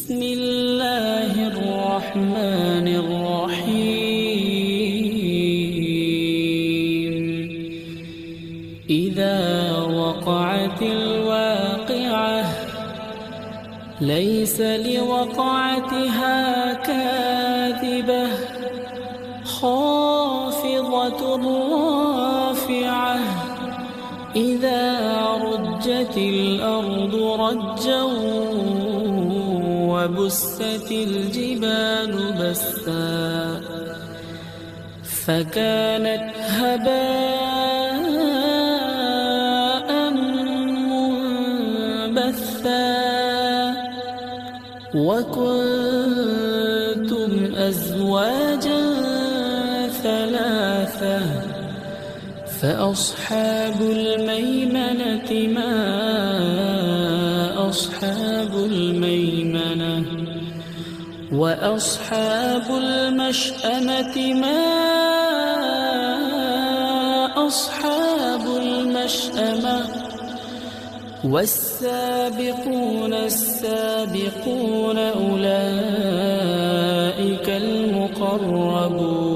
بسم الله الرحمن الرحيم. إذا وقعت الواقعة ليس لوقعتها كاذبة خافضة رافعة إذا رجت الأرض رجا وبست الجبال بسا فكانت هباء منبثا وكنتم أزواجا ثلاثة فأصحاب الميمنة ما أصحاب الميمنة وأصحاب المشأمة ما أصحاب المشأمة والسابقون السابقون أولئك المقربون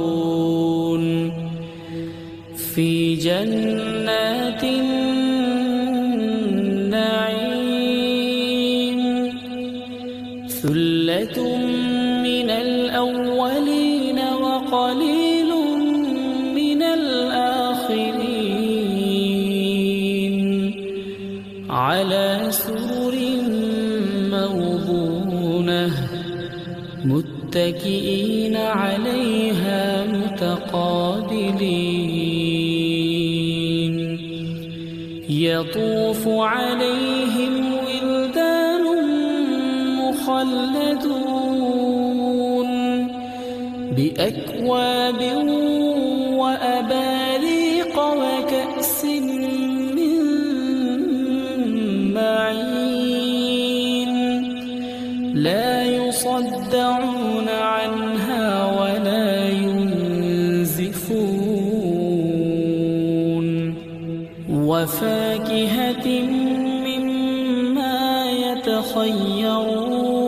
في جنات النعيم ثلة من الأولين وقليل من الآخرين على سرر موضونة متكئين عليها متقابلين يطوف عليهم ولدان مخلدون بأكواب وأباريق وكأس من معين لا يصدعون عنها ولا ينزفون وفاكهة مما يتخيرون